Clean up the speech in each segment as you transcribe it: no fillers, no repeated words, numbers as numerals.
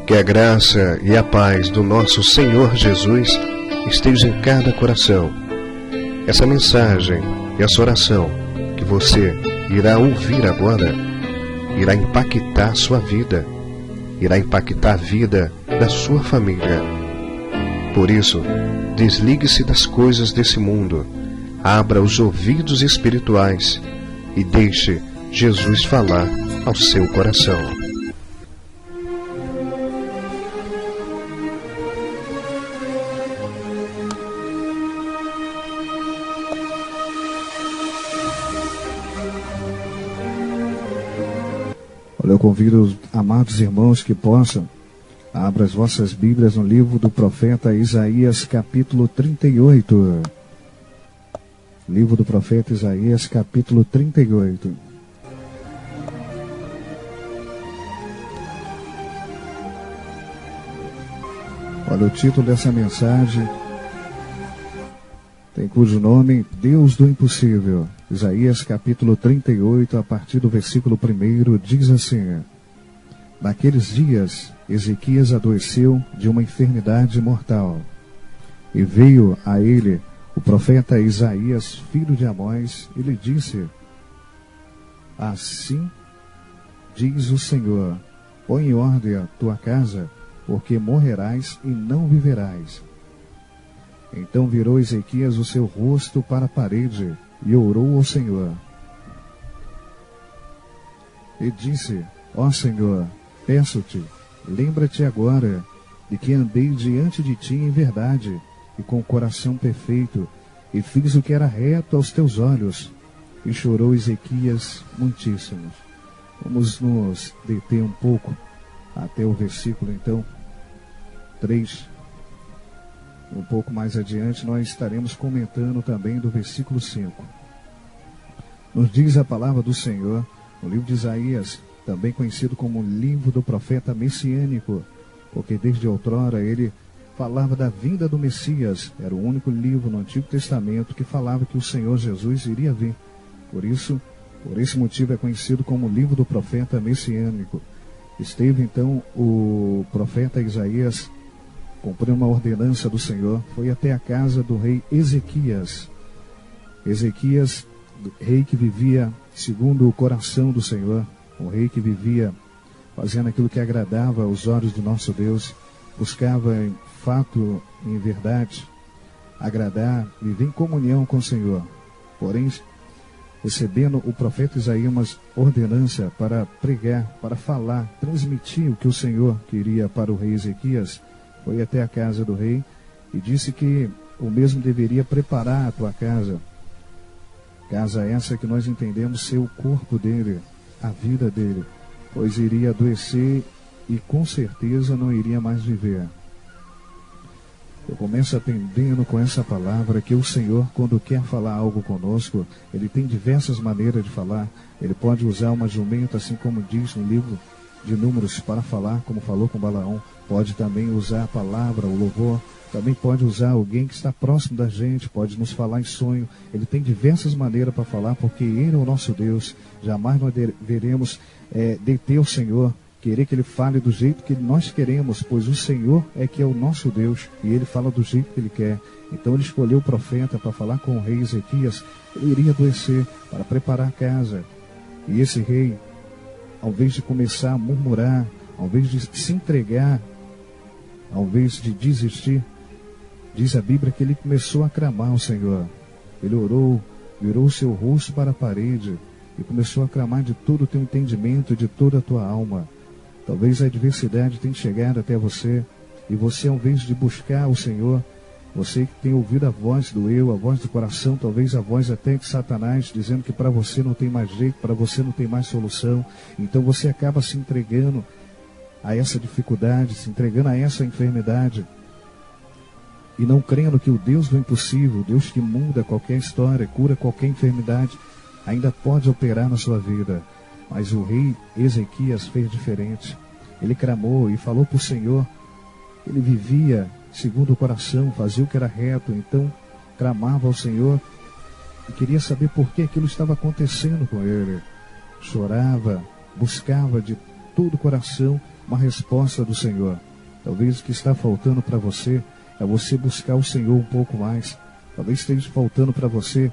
Que a graça e a paz do nosso Senhor Jesus esteja em cada coração. Essa mensagem e essa oração que você irá ouvir agora irá impactar a sua vida, irá impactar a vida da sua família. Por isso, desligue-se das coisas desse mundo, abra os ouvidos espirituais e deixe Jesus falar ao seu coração. Eu convido os amados irmãos que possam, abra as vossas Bíblias no livro do profeta Isaías, capítulo 38. Livro do profeta Isaías, capítulo 38. Olha, o título dessa mensagem tem cujo nome Deus do Impossível. Isaías capítulo 38, a partir do versículo 1, diz assim: Naqueles dias, Ezequias adoeceu de uma enfermidade mortal, e veio a ele o profeta Isaías, filho de Amós, e lhe disse: Assim diz o Senhor, põe em ordem a tua casa, porque morrerás e não viverás. Então virou Ezequias o seu rosto para a parede, e orou ao Senhor. E disse: Ó Senhor, peço-te, lembra-te agora de que andei diante de ti em verdade e com o coração perfeito, e fiz o que era reto aos teus olhos. E chorou Ezequias muitíssimo. Vamos nos deter um pouco até o versículo, então, 3. Um pouco mais adiante nós estaremos comentando também do versículo 5. Nos diz a palavra do Senhor, no livro de Isaías, também conhecido como livro do profeta messiânico, porque desde outrora ele falava da vinda do Messias. Era o único livro no Antigo Testamento que falava que o Senhor Jesus iria vir. Por esse motivo é conhecido como livro do profeta messiânico. Esteve então o profeta Isaías cumpriu uma ordenança do Senhor, foi até a casa do rei Ezequias. Ezequias, rei que vivia segundo o coração do Senhor, um rei que vivia fazendo aquilo que agradava aos olhos do nosso Deus, buscava em fato, em verdade, agradar, viver em comunhão com o Senhor. Porém, recebendo o profeta Isaías uma ordenança para pregar, para falar, transmitir o que o Senhor queria para o rei Ezequias, foi até a casa do rei e disse que o mesmo deveria preparar a tua casa. Casa essa que nós entendemos ser o corpo dele, a vida dele, pois iria adoecer e com certeza não iria mais viver. Eu começo aprendendo com essa palavra que o Senhor, quando quer falar algo conosco, ele tem diversas maneiras de falar. Ele pode usar uma jumenta, assim como diz no livro de Números, para falar, como falou com Balaão. Pode também usar a palavra, o louvor. Também pode usar alguém que está próximo da gente, pode nos falar em sonho. Ele tem diversas maneiras para falar, porque Ele é o nosso Deus. Jamais nós veremos deter o Senhor, querer que Ele fale do jeito que nós queremos, pois o Senhor é que é o nosso Deus, e Ele fala do jeito que Ele quer. Então Ele escolheu o profeta para falar com o rei Ezequias. Ele iria adoecer para preparar a casa. E esse rei, ao invés de começar a murmurar, ao invés de se entregar, ao invés de desistir, diz a Bíblia que ele começou a clamar ao Senhor. Ele orou, virou o seu rosto para a parede e começou a clamar de todo o teu entendimento, de toda a tua alma. Talvez a adversidade tenha chegado até você e você, ao invés de buscar o Senhor, você que tem ouvido a voz do eu, a voz do coração, talvez a voz até de Satanás, dizendo que para você não tem mais jeito, para você não tem mais solução. Então você acaba se entregando a essa dificuldade, se entregando a essa enfermidade, e não crendo que o Deus do impossível, o Deus que muda qualquer história, cura qualquer enfermidade, ainda pode operar na sua vida. Mas o rei Ezequias fez diferente. Ele clamou e falou para o Senhor. Ele vivia segundo o coração, fazia o que era reto, então clamava ao Senhor e queria saber por que aquilo estava acontecendo com ele. Chorava, buscava de todo o coração uma resposta do Senhor. Talvez o que está faltando para você é você buscar o Senhor um pouco mais. Talvez esteja faltando para você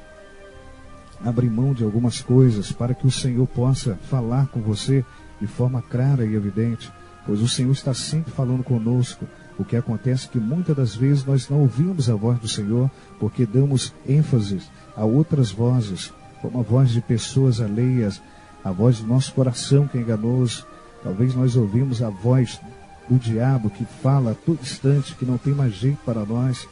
abrir mão de algumas coisas para que o Senhor possa falar com você de forma clara e evidente, pois o Senhor está sempre falando conosco. O que acontece é que muitas das vezes nós não ouvimos a voz do Senhor porque damos ênfase a outras vozes, como a voz de pessoas alheias, a voz do nosso coração que é enganoso. Talvez nós ouvimos a voz do diabo que fala a todo instante que não tem mais jeito para nós,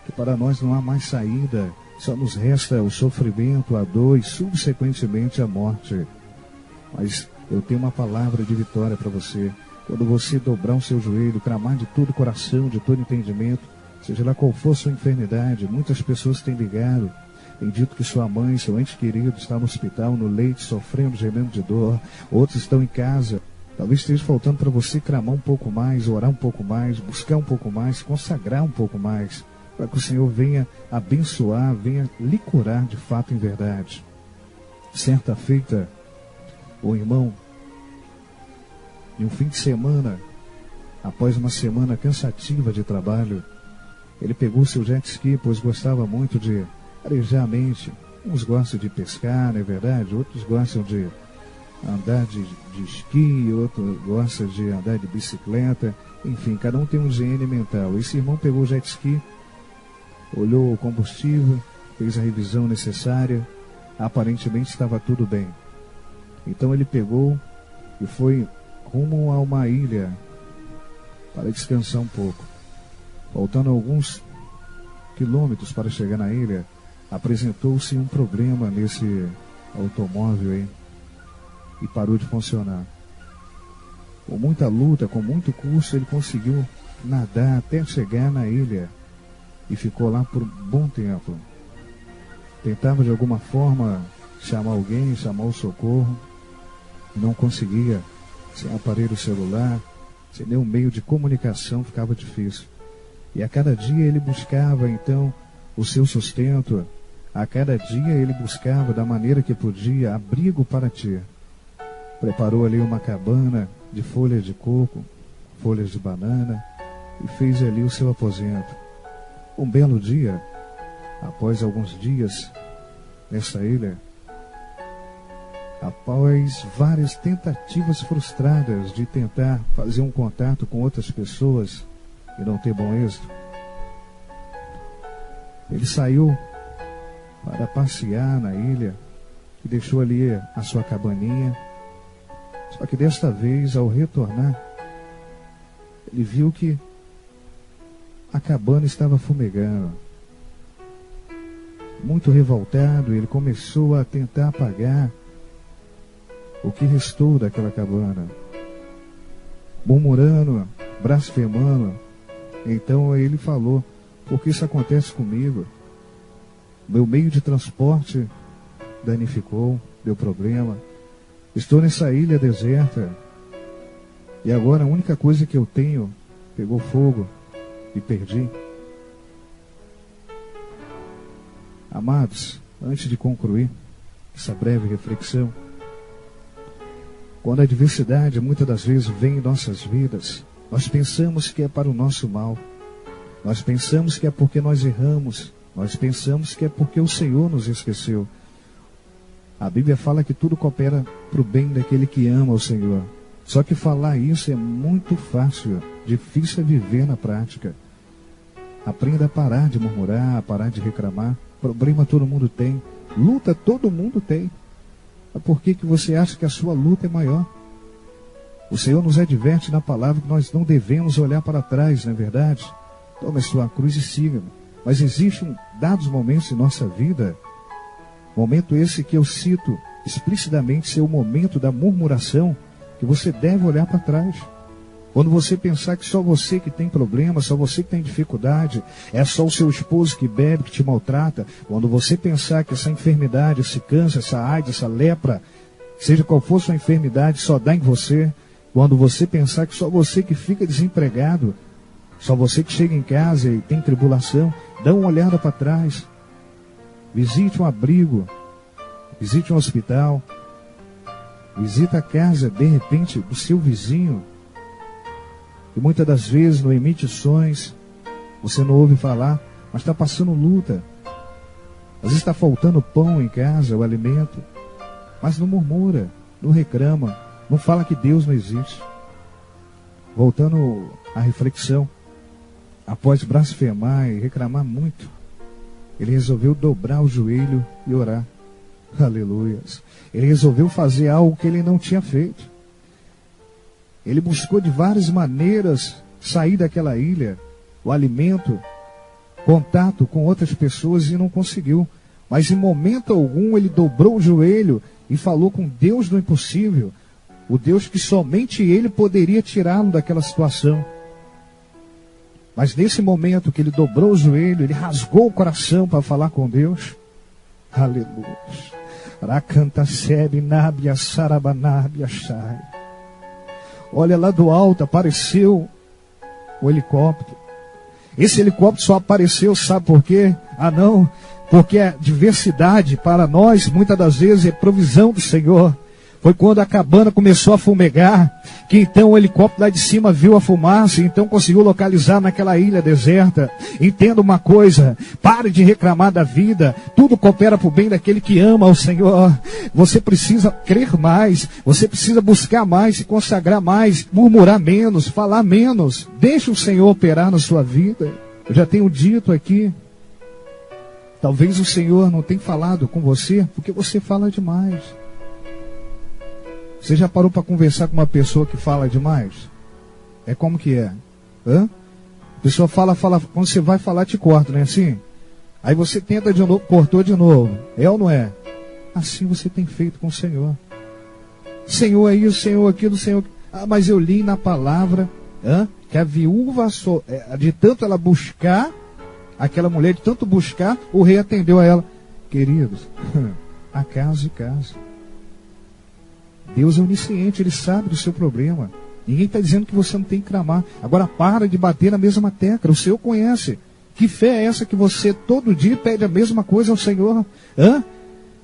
que para nós não há mais saída, só nos resta o sofrimento, a dor e subsequentemente a morte. Mas eu tenho uma palavra de vitória para você. Quando você dobrar o seu joelho, clamar de todo o coração, de todo entendimento, seja lá qual for sua enfermidade, muitas pessoas têm ligado, têm dito que sua mãe, seu ente querido está no hospital, no leito, sofrendo, gemendo de dor, outros estão em casa. Talvez esteja faltando para você clamar um pouco mais, orar um pouco mais, buscar um pouco mais, consagrar um pouco mais, para que o Senhor venha abençoar, venha lhe curar de fato em verdade. Certa feita, o irmão, em um fim de semana, após uma semana cansativa de trabalho, ele pegou seu jet ski, pois gostava muito de arejar a mente. Uns gostam de pescar, não é verdade? Outros gostam de andar de esqui, outros gostam de andar de bicicleta. Enfim, cada um tem um higiene mental. Esse irmão pegou o jet ski, olhou o combustível, fez a revisão necessária, aparentemente estava tudo bem. Então ele pegou e foi rumo a uma ilha para descansar um pouco. Faltando alguns quilômetros para chegar na ilha, apresentou-se um problema nesse automóvel aí e parou de funcionar. Com muita luta, com muito custo, ele conseguiu nadar até chegar na ilha e ficou lá por um bom tempo. Tentava de alguma forma chamar alguém, chamar o socorro, não conseguia. Sem aparelho celular, sem nenhum meio de comunicação, ficava difícil. E a cada dia ele buscava então o seu sustento, a cada dia ele buscava da maneira que podia abrigo para ti. Preparou ali uma cabana de folhas de coco, folhas de banana e fez ali o seu aposento. Um belo dia, após alguns dias nessa ilha, após várias tentativas frustradas de tentar fazer um contato com outras pessoas e não ter bom êxito, ele saiu para passear na ilha e deixou ali a sua cabaninha. Só que desta vez, ao retornar, ele viu que a cabana estava fumegando. Muito revoltado, ele começou a tentar apagar o que restou daquela cabana, murmurando, blasfemando. Então ele falou: por que isso acontece comigo? Meu meio de transporte danificou, deu problema. Estou nessa ilha deserta e agora a única coisa que eu tenho pegou fogo e perdi. Amados, antes de concluir essa breve reflexão, quando a adversidade muitas das vezes vem em nossas vidas, nós pensamos que é para o nosso mal. Nós pensamos que é porque nós erramos. Nós pensamos que é porque o Senhor nos esqueceu. A Bíblia fala que tudo coopera para o bem daquele que ama o Senhor. Só que falar isso é muito fácil, difícil é viver na prática. Aprenda a parar de murmurar, a parar de reclamar. Problema todo mundo tem, luta todo mundo tem. Por que você acha que a sua luta é maior? O Senhor nos adverte na palavra que nós não devemos olhar para trás, não é verdade? Tome a sua cruz e siga-me. Mas existem dados momentos em nossa vida, momento esse que eu cito explicitamente ser o momento da murmuração, que você deve olhar para trás. Quando você pensar que só você que tem problema, só você que tem dificuldade, é só o seu esposo que bebe, que te maltrata. Quando você pensar que essa enfermidade, esse câncer, essa AIDS, essa lepra, seja qual for sua enfermidade, só dá em você. Quando você pensar que só você que fica desempregado, só você que chega em casa e tem tribulação, dá uma olhada para trás. Visite um abrigo, visite um hospital, visita a casa, de repente, do seu vizinho, E muitas das vezes não emite sons, você não ouve falar, mas está passando luta. Às vezes está faltando pão em casa, o alimento, mas não murmura, não reclama, não fala que Deus não existe. Voltando à reflexão, após blasfemar e reclamar muito, ele resolveu dobrar o joelho e orar. Aleluia. Ele resolveu fazer algo que ele não tinha feito. Ele buscou de várias maneiras sair daquela ilha, o alimento, contato com outras pessoas, e não conseguiu. Mas em momento algum ele dobrou o joelho e falou com Deus do impossível, o Deus que somente ele poderia tirá-lo daquela situação. Mas nesse momento que ele dobrou o joelho, ele rasgou o coração para falar com Deus. Aleluia. Olha, lá do alto apareceu o helicóptero. Esse helicóptero só apareceu, sabe por quê? Ah, não, porque a diversidade para nós, muitas das vezes, é provisão do Senhor. Foi quando a cabana começou a fumegar, que então o helicóptero lá de cima viu a fumaça, e então conseguiu localizar naquela ilha deserta. Entenda uma coisa, pare de reclamar da vida, tudo coopera para o bem daquele que ama ao Senhor. Você precisa crer mais, você precisa buscar mais, se consagrar mais, murmurar menos, falar menos. Deixe o Senhor operar na sua vida. Eu já tenho dito aqui, talvez o Senhor não tenha falado com você, porque você fala demais. Você já parou para conversar com uma pessoa que fala demais? É como que é? A pessoa fala, quando você vai falar te corta, não é assim? Aí você tenta de novo, cortou de novo. É ou não é? Assim você tem feito com o Senhor. Senhor é isso, Senhor aquilo, Senhor... Ah, mas eu li na palavra que a viúva, de tanto ela buscar, aquela mulher de tanto buscar, o rei atendeu a ela. Queridos, acaso e caso. Deus é onisciente, Ele sabe do seu problema. Ninguém está dizendo que você não tem que clamar. Agora para de bater na mesma tecla, o Senhor conhece. Que fé é essa que você todo dia pede a mesma coisa ao Senhor?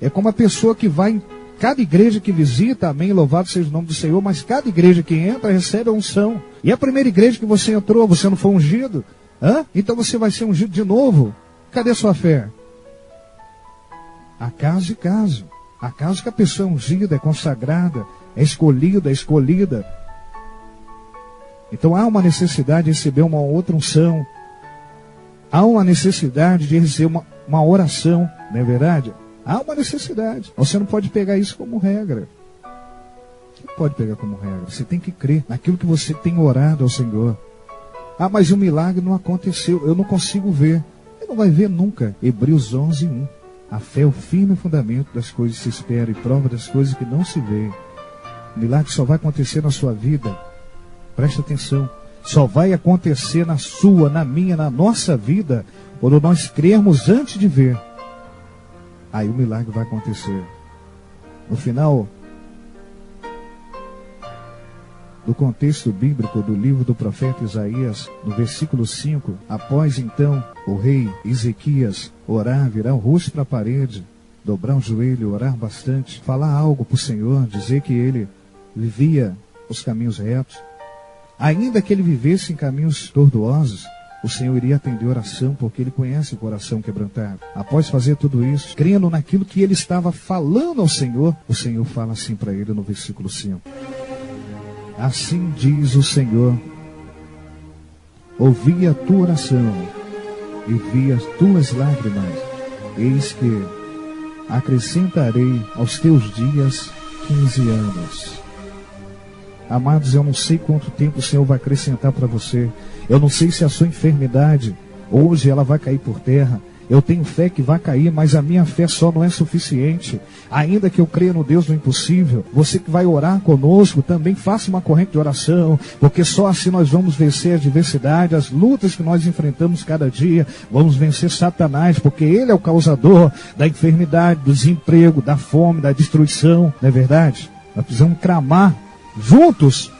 É como a pessoa que vai em cada igreja que visita, amém, louvado seja o nome do Senhor, mas cada igreja que entra recebe a unção. E a primeira igreja que você entrou, você não foi ungido? Então você vai ser ungido de novo? Cadê a sua fé? Acaso e caso. Acaso que a pessoa é ungida, é consagrada, é escolhida. Então há uma necessidade de receber uma outra unção. Há uma necessidade de receber uma oração, não é verdade? Há uma necessidade. Você não pode pegar isso como regra. Você não pode pegar como regra. Você tem que crer naquilo que você tem orado ao Senhor. Ah, mas o milagre não aconteceu. Eu não consigo ver. Você não vai ver nunca. Hebreus 11:1. A fé é o firme fundamento das coisas que se esperam e prova das coisas que não se vê. O milagre só vai acontecer na sua vida. Presta atenção. Só vai acontecer na sua, na minha, na nossa vida, quando nós crermos antes de ver. Aí o milagre vai acontecer. No final do contexto bíblico do livro do profeta Isaías, no versículo 5, após então o rei Ezequias orar, virar o rosto para a parede, dobrar o joelho, orar bastante, falar algo para o Senhor, dizer que ele vivia os caminhos retos, ainda que ele vivesse em caminhos tortuosos, o Senhor iria atender a oração, porque Ele conhece o coração quebrantado. Após fazer tudo isso, crendo naquilo que ele estava falando ao Senhor, o Senhor fala assim para ele no versículo 5. Assim diz o Senhor: ouvi a tua oração e vi as tuas lágrimas, eis que acrescentarei aos teus dias 15 anos. Amados, eu não sei quanto tempo o Senhor vai acrescentar para você. Eu não sei se a sua enfermidade hoje ela vai cair por terra. Eu tenho fé que vai cair, mas a minha fé só não é suficiente. Ainda que eu creia no Deus do impossível, você que vai orar conosco, também faça uma corrente de oração, porque só assim nós vamos vencer a adversidade, as lutas que nós enfrentamos cada dia. Vamos vencer Satanás, porque ele é o causador da enfermidade, do desemprego, da fome, da destruição. Não é verdade? Nós precisamos clamar juntos